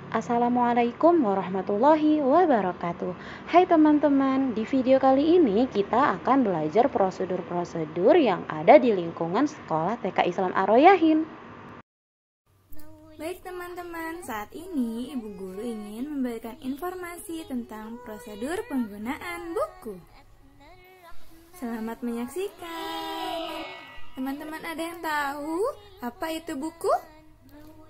Assalamualaikum warahmatullahi wabarakatuh. Hai teman-teman, di video kali ini kita akan belajar prosedur-prosedur yang ada di lingkungan sekolah TK Islam Ar-Royahin. Baik teman-teman, saat ini Ibu Guru ingin memberikan informasi tentang prosedur penggunaan buku. Selamat menyaksikan. Teman-teman ada yang tahu apa itu buku?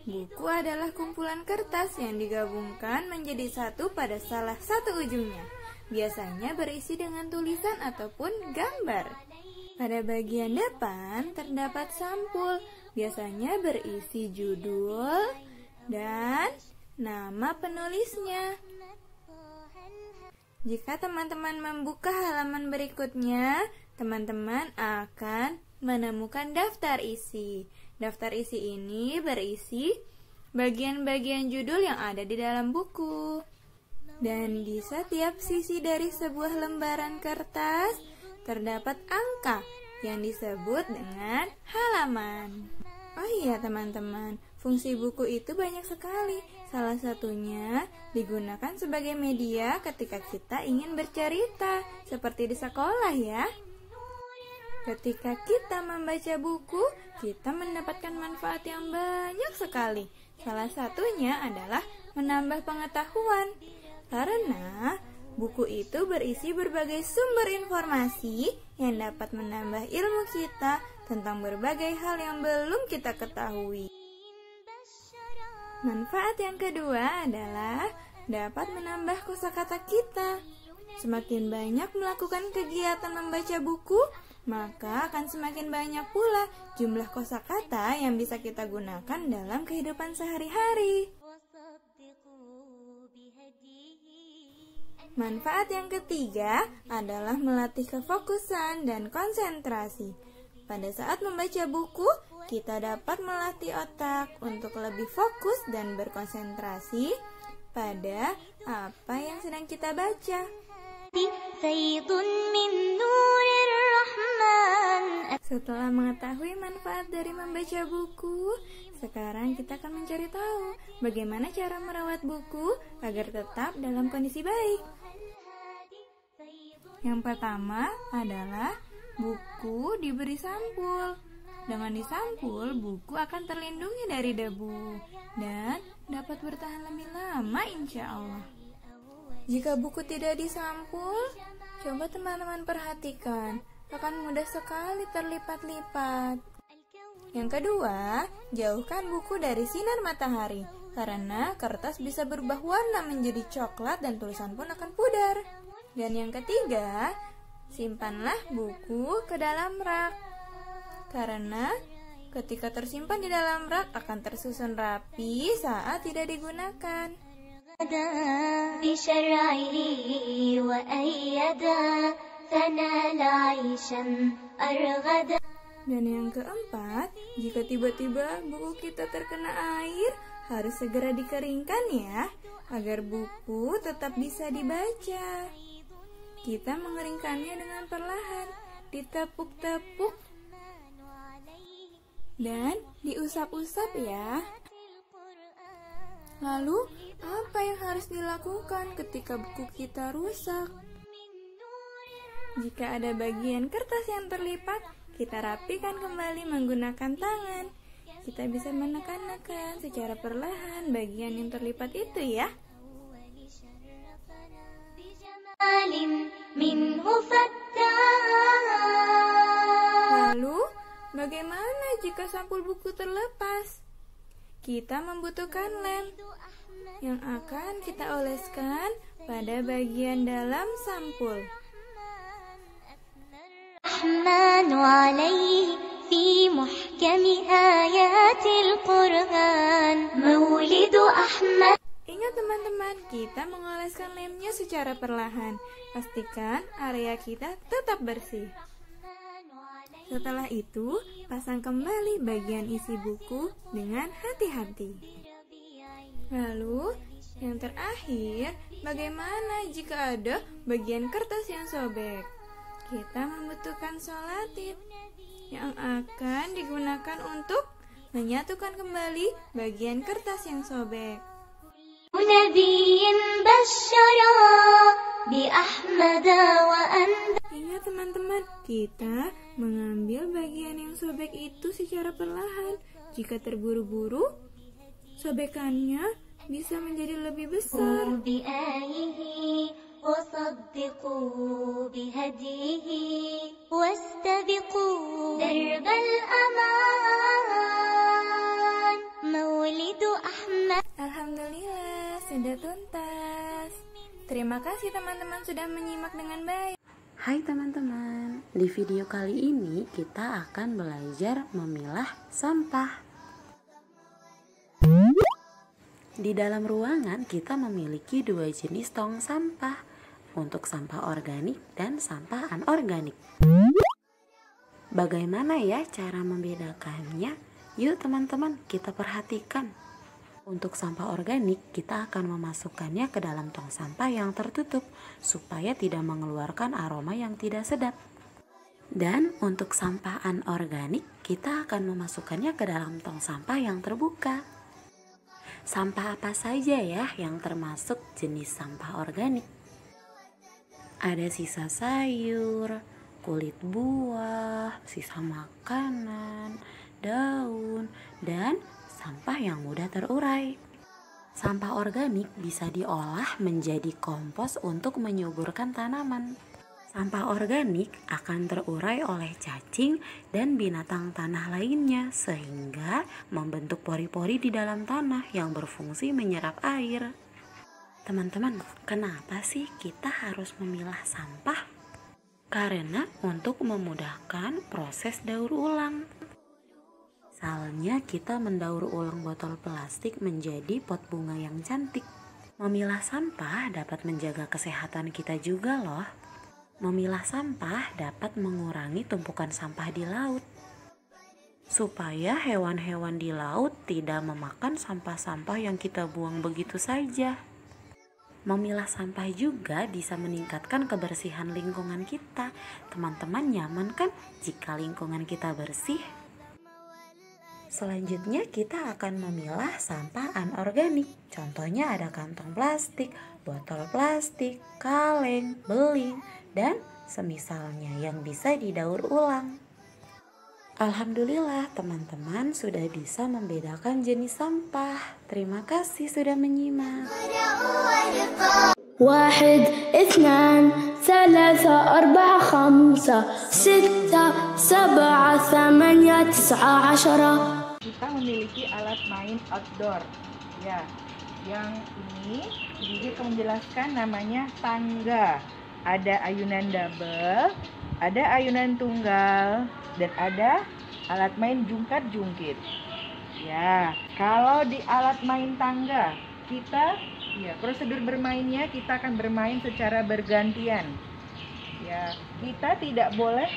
Buku adalah kumpulan kertas yang digabungkan menjadi satu pada salah satu ujungnya. Biasanya berisi dengan tulisan ataupun gambar. Pada bagian depan terdapat sampul, biasanya berisi judul dan nama penulisnya. Jika teman-teman membuka halaman berikutnya, teman-teman akan menemukan daftar isi. Daftar isi ini berisi bagian-bagian judul yang ada di dalam buku. Dan di setiap sisi dari sebuah lembaran kertas terdapat angka yang disebut dengan halaman. Oh iya teman-teman, fungsi buku itu banyak sekali. Salah satunya digunakan sebagai media ketika kita ingin bercerita, seperti di sekolah ya. Ketika kita membaca buku, kita mendapatkan manfaat yang banyak sekali. Salah satunya adalah menambah pengetahuan. Karena buku itu berisi berbagai sumber informasi yang dapat menambah ilmu kita tentang berbagai hal yang belum kita ketahui. Manfaat yang kedua adalah dapat menambah kosakata kita. Semakin banyak melakukan kegiatan membaca buku, maka akan semakin banyak pula jumlah kosakata yang bisa kita gunakan dalam kehidupan sehari-hari. Manfaat yang ketiga adalah melatih kefokusan dan konsentrasi. Pada saat membaca buku, kita dapat melatih otak untuk lebih fokus dan berkonsentrasi pada apa yang sedang kita baca. Setelah mengetahui manfaat dari membaca buku, sekarang kita akan mencari tahu bagaimana cara merawat buku agar tetap dalam kondisi baik. Yang pertama adalah buku diberi sampul. Dengan disampul, buku akan terlindungi dari debu dan dapat bertahan lebih lama insya Allah. Jika buku tidak disampul, coba teman-teman perhatikan, akan mudah sekali terlipat-lipat. Yang kedua, jauhkan buku dari sinar matahari, karena kertas bisa berubah warna menjadi coklat dan tulisan pun akan pudar. Dan yang ketiga, simpanlah buku ke dalam rak, karena ketika tersimpan di dalam rak akan tersusun rapi saat tidak digunakan. Dan yang keempat, jika tiba-tiba buku kita terkena air, harus segera dikeringkan ya, agar buku tetap bisa dibaca. Kita mengeringkannya dengan perlahan, ditepuk-tepuk dan diusap-usap ya. Lalu, apa yang harus dilakukan ketika buku kita rusak? Jika ada bagian kertas yang terlipat, kita rapikan kembali menggunakan tangan. Kita bisa menekan-nekan secara perlahan bagian yang terlipat itu ya. Lalu, bagaimana jika sampul buku terlepas? Kita membutuhkan lem yang akan kita oleskan pada bagian dalam sampul. Ingat teman-teman, kita mengoleskan lemnya secara perlahan. Pastikan area kita tetap bersih. Setelah itu, pasang kembali bagian isi buku dengan hati-hati. Lalu, yang terakhir, bagaimana jika ada bagian kertas yang sobek? Kita membutuhkan solatip yang akan digunakan untuk menyatukan kembali bagian kertas yang sobek. نبي بشرا بأحمد وأنذر. Ingat teman-teman, kita mengambil bagian yang sobek itu secara perlahan. Jika terburu-buru, sobekannya bisa menjadi lebih besar. بآيه وصدقوا بهديه واستبقوا درب الأمان مولد أحمد. Alhamdulillah, sudah tuntas. Terima kasih teman-teman sudah menyimak dengan baik. Hai teman-teman, di video kali ini kita akan belajar memilah sampah. Di dalam ruangan kita memiliki dua jenis tong sampah, untuk sampah organik dan sampah anorganik. Bagaimana ya cara membedakannya? Yuk teman-teman, kita perhatikan. Untuk sampah organik, kita akan memasukkannya ke dalam tong sampah yang tertutup supaya tidak mengeluarkan aroma yang tidak sedap. Dan untuk sampah anorganik, kita akan memasukkannya ke dalam tong sampah yang terbuka. Sampah apa saja ya yang termasuk jenis sampah organik? Ada sisa sayur, kulit buah, sisa makanan, daun, dan sampah yang mudah terurai. Sampah organik bisa diolah menjadi kompos untuk menyuburkan tanaman. Sampah organik akan terurai oleh cacing dan binatang tanah lainnya sehingga membentuk pori-pori di dalam tanah yang berfungsi menyerap air. Teman-teman, kenapa sih kita harus memilah sampah? Karena untuk memudahkan proses daur ulang. Misalnya kita mendaur ulang botol plastik menjadi pot bunga yang cantik. Memilah sampah dapat menjaga kesehatan kita juga loh. Memilah sampah dapat mengurangi tumpukan sampah di laut. Supaya hewan-hewan di laut tidak memakan sampah-sampah yang kita buang begitu saja. Memilah sampah juga bisa meningkatkan kebersihan lingkungan kita. Teman-teman nyaman kan jika lingkungan kita bersih? Selanjutnya kita akan memilah sampah anorganik. Contohnya ada kantong plastik, botol plastik, kaleng, beling, dan semisalnya yang bisa didaur ulang. Alhamdulillah teman-teman sudah bisa membedakan jenis sampah. Terima kasih sudah menyimak. 1 2 3 4 5 6 7 8 9 10. Kita memiliki alat main outdoor ya, yang ini Gigi akan menjelaskan namanya tangga. Ada ayunan double, ada ayunan tunggal, dan ada alat main jungkat-jungkit ya. Kalau di alat main tangga kita ya, prosedur bermainnya kita akan bermain secara bergantian ya. Kita tidak boleh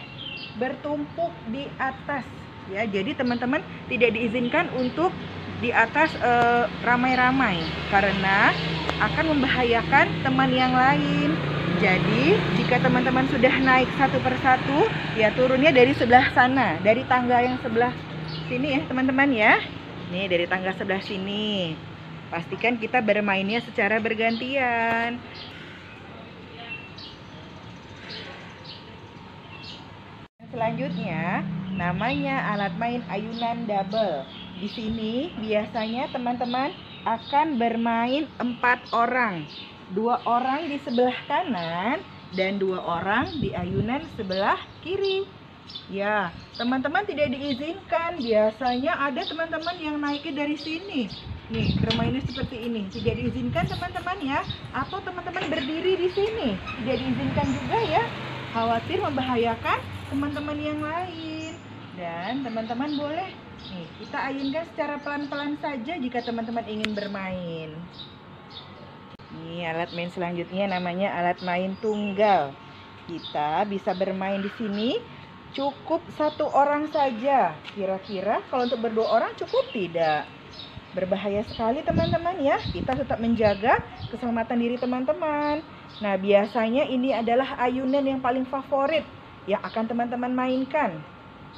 bertumpuk di atas ya, jadi teman-teman tidak diizinkan untuk di atas ramai-ramai karena akan membahayakan teman yang lain. Jadi jika teman-teman sudah naik satu persatu ya, turunnya dari sebelah sana, dari tangga yang sebelah sini ya teman-teman ya. Nih dari tangga sebelah sini. Pastikan kita bermainnya secara bergantian. Selanjutnya namanya alat main ayunan double. Di sini biasanya teman-teman akan bermain 4 orang. 2 orang di sebelah kanan dan 2 orang di ayunan sebelah kiri. Ya, teman-teman tidak diizinkan. Biasanya ada teman-teman yang naiknya dari sini. Nih, bermainnya seperti ini. Tidak diizinkan teman-teman ya. Atau teman-teman berdiri di sini. Tidak diizinkan juga ya. Khawatir membahayakan teman-teman yang lain. Dan teman-teman boleh nih, kita ayunkan secara pelan-pelan saja jika teman-teman ingin bermain. Ini alat main selanjutnya namanya alat main tunggal. Kita bisa bermain di sini cukup 1 orang saja. Kira-kira kalau untuk berdua orang cukup tidak? Berbahaya sekali teman-teman ya. Kita tetap menjaga keselamatan diri teman-teman. Nah, biasanya ini adalah ayunan yang paling favorit yang akan teman-teman mainkan.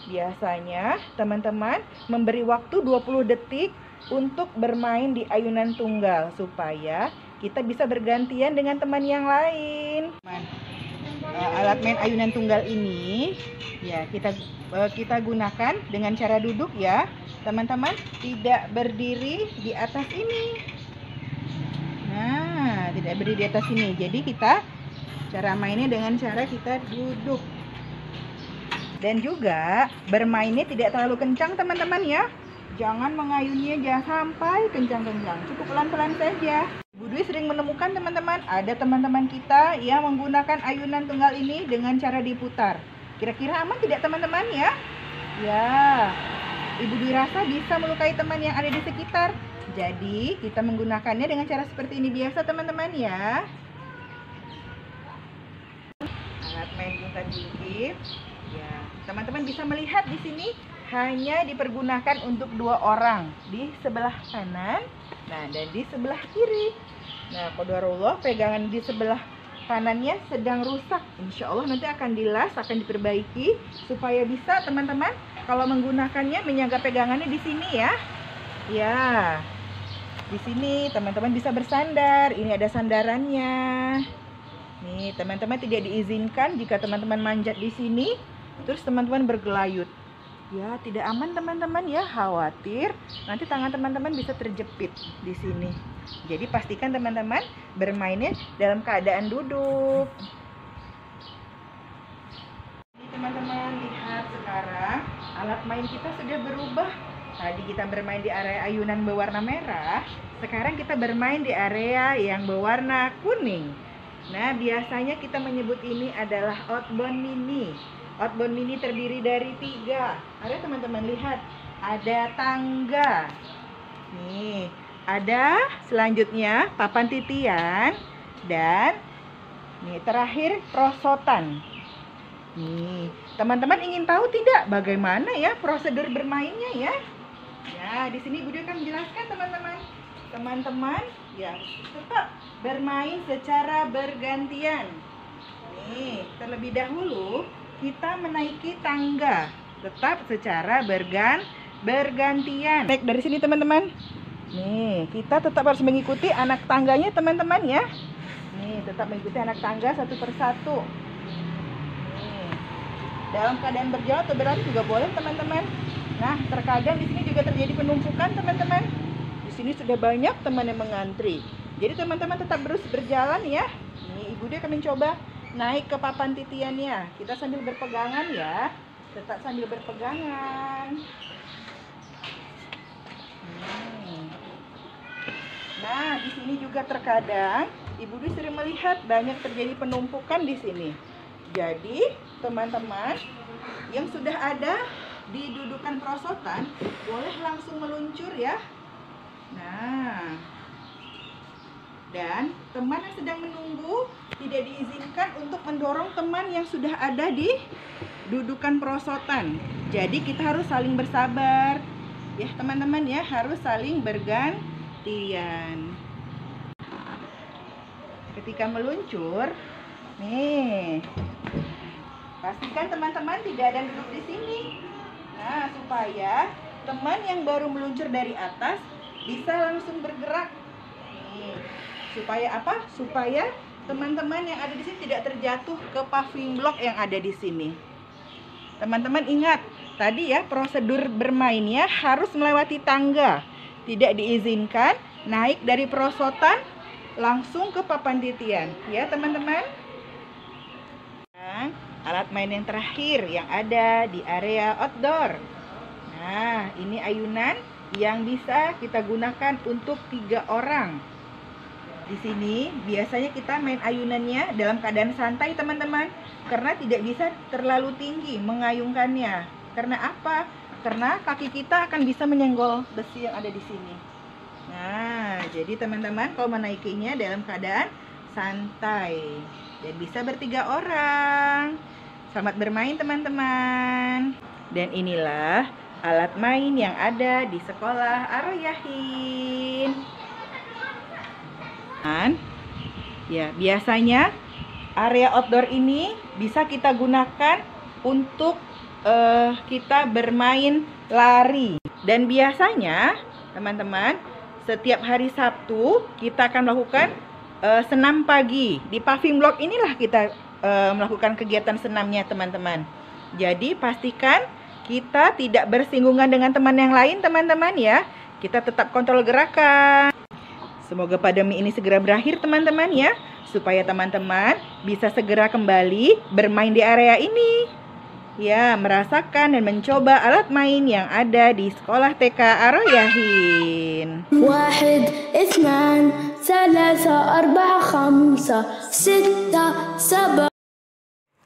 Biasanya teman-teman memberi waktu 20 detik untuk bermain di ayunan tunggal supaya kita bisa bergantian dengan teman yang lain. Alat main ayunan tunggal ini ya kita gunakan dengan cara duduk ya teman-teman, tidak berdiri di atas ini. Nah, tidak berdiri di atas ini. Jadi cara mainnya dengan cara kita duduk. Dan juga bermainnya tidak terlalu kencang teman-teman ya. Jangan mengayunnya, jangan sampai kencang-kencang, cukup pelan-pelan saja. Bu Dwi sering menemukan teman-teman, ada teman-teman kita yang menggunakan ayunan tunggal ini dengan cara diputar. Kira-kira aman tidak teman-teman ya? Ya, Ibu Dwi rasa bisa melukai teman yang ada di sekitar. Jadi kita menggunakannya dengan cara seperti ini biasa teman-teman ya. Alat main gunting gigit. Ya, teman-teman bisa melihat di sini hanya dipergunakan untuk 2 orang di sebelah kanan, nah dan di sebelah kiri. Nah, qadarullah pegangan di sebelah kanannya sedang rusak. Insya Allah nanti akan dilas, akan diperbaiki supaya bisa teman-teman kalau menggunakannya menyangga pegangannya di sini ya. Ya, di sini teman-teman bisa bersandar. Ini ada sandarannya. Nih, teman-teman tidak diizinkan jika teman-teman manjat di sini, terus teman-teman bergelayut. Ya, tidak aman teman-teman ya, khawatir nanti tangan teman-teman bisa terjepit di sini. Jadi pastikan teman-teman bermainnya dalam keadaan duduk. Ini teman-teman lihat sekarang alat main kita sudah berubah. Tadi kita bermain di area ayunan berwarna merah, sekarang kita bermain di area yang berwarna kuning. Nah, biasanya kita menyebut ini adalah outbound mini. Outbound mini terdiri dari 3. Ada teman-teman lihat, ada tangga. Nih, ada selanjutnya papan titian dan nih terakhir prosotan. Nih, teman-teman ingin tahu tidak bagaimana ya prosedur bermainnya ya? Ya, di sini Bu Dwi akan menjelaskan teman-teman. Teman-teman ya tetap bermain secara bergantian. Nih, terlebih dahulu kita menaiki tangga, tetap secara bergantian. Naik dari sini teman-teman. Nih, kita tetap harus mengikuti anak tangganya teman-teman ya. Nih, tetap mengikuti anak tangga satu persatu. Nih, dalam keadaan berjalan atau berlari juga boleh teman-teman. Nah, terkadang di sini juga terjadi penumpukan teman-teman. Di sini sudah banyak teman yang mengantri. Jadi teman-teman tetap terus berjalan ya. Nih, Ibu dia akan mencoba naik ke papan titiannya. Kita sambil berpegangan ya. Tetap sambil berpegangan. Nah, di sini juga terkadang Ibu Dwi sering melihat banyak terjadi penumpukan di sini. Jadi, teman-teman yang sudah ada di dudukan prosotan boleh langsung meluncur ya. Nah, dan teman yang sedang menunggu tidak diizinkan untuk mendorong teman yang sudah ada di dudukan prosotan. Jadi kita harus saling bersabar. Ya teman-teman ya, harus saling bergantian. Ketika meluncur, nih, pastikan teman-teman tidak ada yang duduk di sini. Nah, supaya teman yang baru meluncur dari atas bisa langsung bergerak. Nih, supaya apa? Supaya teman-teman yang ada di sini tidak terjatuh ke paving block yang ada di sini. Teman-teman ingat, tadi ya prosedur bermainnya harus melewati tangga. Tidak diizinkan naik dari prosotan langsung ke papan titian. Ya teman-teman. Alat main yang terakhir yang ada di area outdoor. Nah, ini ayunan yang bisa kita gunakan untuk 3 orang. Di sini biasanya kita main ayunannya dalam keadaan santai teman-teman, karena tidak bisa terlalu tinggi mengayunkannya. Karena apa? Karena kaki kita akan bisa menyenggol besi yang ada di sini. Nah, jadi teman-teman kalau menaikinya dalam keadaan santai dan bisa ber3 orang. Selamat bermain teman-teman. Dan inilah alat main yang ada di sekolah Ar-Royahin. Ya, biasanya area outdoor ini bisa kita gunakan untuk kita bermain lari. Dan biasanya teman-teman, setiap hari Sabtu kita akan melakukan senam pagi. Di paving block inilah kita melakukan kegiatan senamnya teman-teman. Jadi pastikan kita tidak bersinggungan dengan teman yang lain teman-teman ya. Kita tetap kontrol gerakan. Semoga pandemi ini segera berakhir teman-teman ya, supaya teman-teman bisa segera kembali bermain di area ini. Ya, merasakan dan mencoba alat main yang ada di sekolah TK Ar-Rayyahin. 1 2 3 4 5 6 7.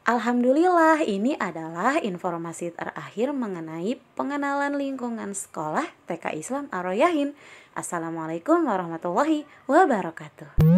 Alhamdulillah, ini adalah informasi terakhir mengenai pengenalan lingkungan sekolah TK Islam Ar-Rayyahin. Assalamualaikum warahmatullahi wabarakatuh.